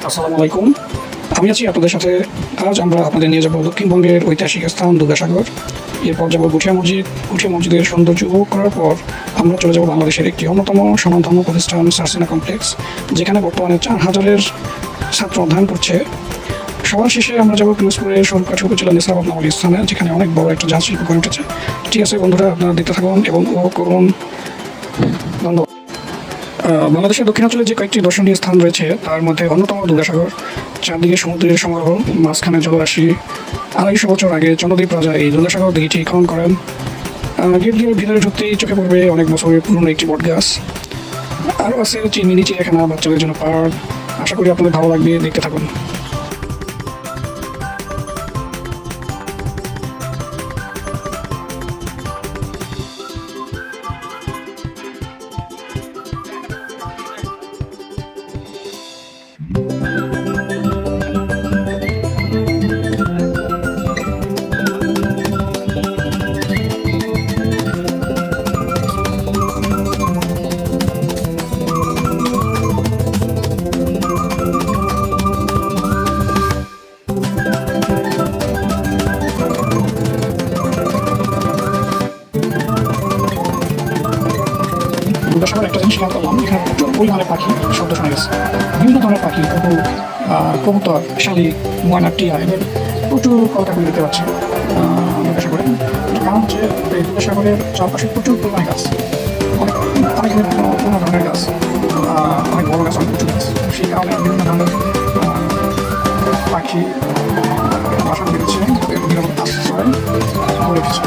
আসসালামু আলাইকুম। আমি আছি আপনাদের সাথে। আজ আমরা আপনাদের নিয়ে যাব দক্ষিণবঙ্গের ঐতিহাসিক স্থান দুর্গাসাগর। এরপর যাব গুঠিয়া মসজিদ। গুঠিয়া মসজিদের সৌন্দর্য উপভোগ করার পর আমরা চলে যাব বাংলাদেশের একটি অন্যতম স্বনামধন্য প্রতিষ্ঠান সার্সিনা কমপ্লেক্স, যেখানে বর্তমানে 4000-এর ছাত্র অধ্যয়ন করছে। সবার শেষে আমরা যাব পিরোজপুরের স্বরূপকাঠি উপজেলা নিসারাবাদ নামক স্থানে, যেখানে অনেক বড় একটা জাহাজ শিল্প গড়ে উঠেছে। ঠিক আছে বন্ধুরা, আপনারা দেখতে থাকুন এবং উপভোগ করুন। ধন্যবাদ। বাংলাদেশের দক্ষিণাঞ্চলে যে কয়েকটি দর্শনীয় স্থান রয়েছে তার মধ্যে অন্যতম দুর্গাসাগর। চারদিকে সমুদ্রের সমারোহ, মাঝখানে জলরাশি। 250 বছর আগে চন্দ্রদ্বীপ রাজা এই দুর্গাসাগর দিঘিটি খনন করেন। গেট দিয়ে ভিতরে ঢুকতেই চোখে পড়বে অনেক বছরের পুরনো একটি বট গাছ। আরও আছে মিনি চিড়িয়াখানা, বাচ্চাদের জন্য পার্ক। আশা করি আপনাদের ভালো লাগবে, দেখতে থাকুন। দুর্গাসাগর একটা জিনিস খেয়াল করলাম, এখানে প্রচুর পরিমাণে পাখি শব্দ শোনা গেছে। বিভিন্ন ধরনের পাখি, কবুতর, শালিক, ময়না, টিয়া, এদের প্রচুর কলকাতা দেখতে পাচ্ছি দুর্গাসাগরে। কারণ হচ্ছে এই দুর্গাসাগরের চারপাশে প্রচুর পরিমাণে গাছ, অনেক অনেক বিভিন্ন ধরনের গাছ, অনেক বড় গাছ, অনেক প্রচুর গাছ। সেই কারণে বিভিন্ন ধরনের পাখি বাসা বেড়েছে, নিরাপত্তা আশ্রয় করে রেখেছে।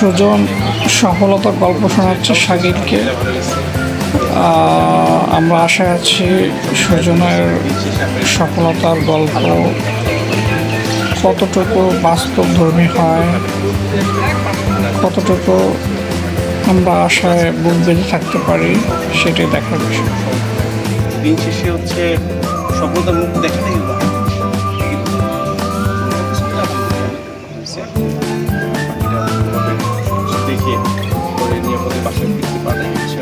সুজন সফলতার গল্প শোনাচ্ছে শাকিলকে। আমরা আশায় আছি সুজনের সফলতার গল্প কতটুকু বাস্তবধর্মী হয়, কতটুকু আমরা আশায় বুক বেঁধে থাকতে পারি, সেটাই দেখার বিষয়। দিন শেষে হচ্ছে সফলতার মুখ দেখাতেই দেখে পরে নিরাপদে বাসায় ফিরতে পারে হচ্ছে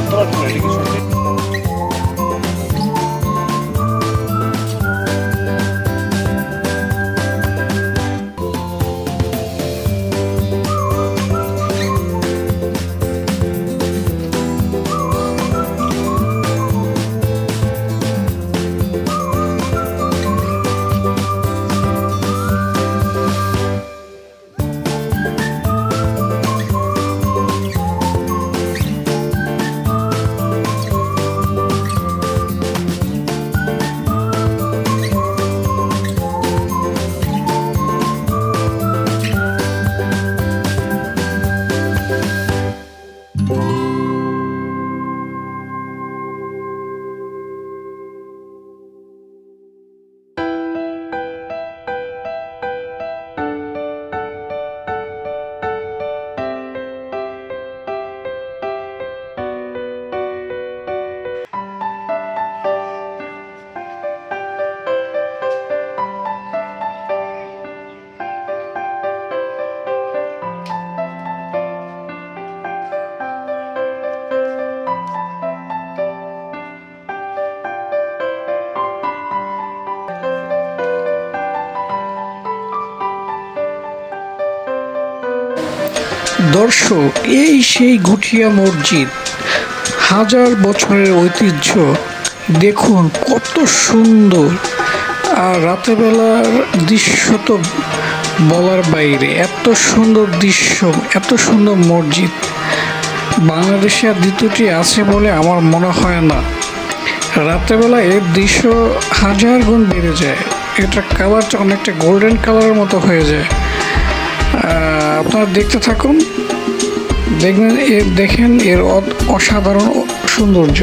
তোমার কোনো এটা কিছু দর্শক, এই সেই গুঠিয়া মসজিদ, 1000 বছরের ঐতিহ্য। দেখুন কত সুন্দর, আর রাতেরবেলার দৃশ্য তো বলার বাইরে। এত সুন্দর দৃশ্য, এত সুন্দর মসজিদ বাংলাদেশে আর দ্বিতীয়টি আছে বলে আমার মনে হয় না। রাতেরবেলা এর দৃশ্য 1000 গুণ বেড়ে যায়। এটা কালারটা অনেকটা গোল্ডেন কালারের মতো হয়ে যায়। আপনারা দেখতে থাকুন, দেখেন এর অসাধারণ সৌন্দর্য।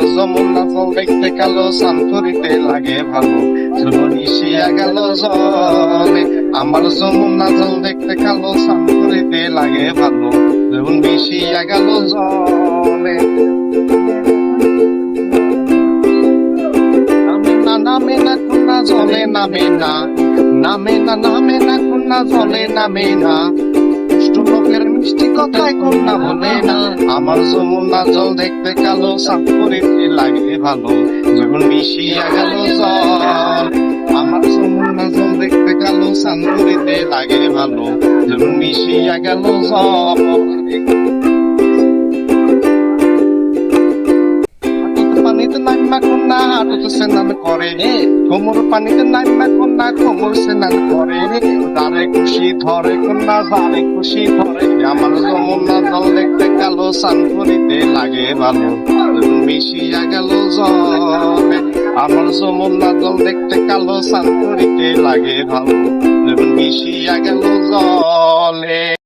আমার যমুনা জল দেখতে কালো স্নান করিতে লাগে ভালো যেমন মিশিয়া গেল জলে আমার যমুনা জল দেখতে কালো স্নান করিতে লাগে ভালো যেমন মিশিয়া গেল জলে নামে না কন্যা জলে নামে না কন্যা জলে নামে না দুষ্ট লোকের মিষ্টি কথায় কন্যা বলে না আমার যমুনা জল দেখতে কালো স্নান করিতে লাগে ভালো যখন মিশিয়া গেল জল আমার যমুনা জল দেখতে কালো স্নান করিতে লাগে ভালো যখন মিশিয়া গেল জল পানিতে নামা কন্যা হাঁটুতে স্নান করে কোমর পানিতে নামা কন্যা কোমর স্নান করে যারে খুশি ধরে কন্যা যারে খুশি ধরে আমার যমুনা জল দেখতে কালো স্নান করিতে লাগে ভালো মিশিয়া গেল জলে আমার যমুনা জল দেখতে কালো স্নান করিতে লাগে ভালো মিশিয়া গেল জলে।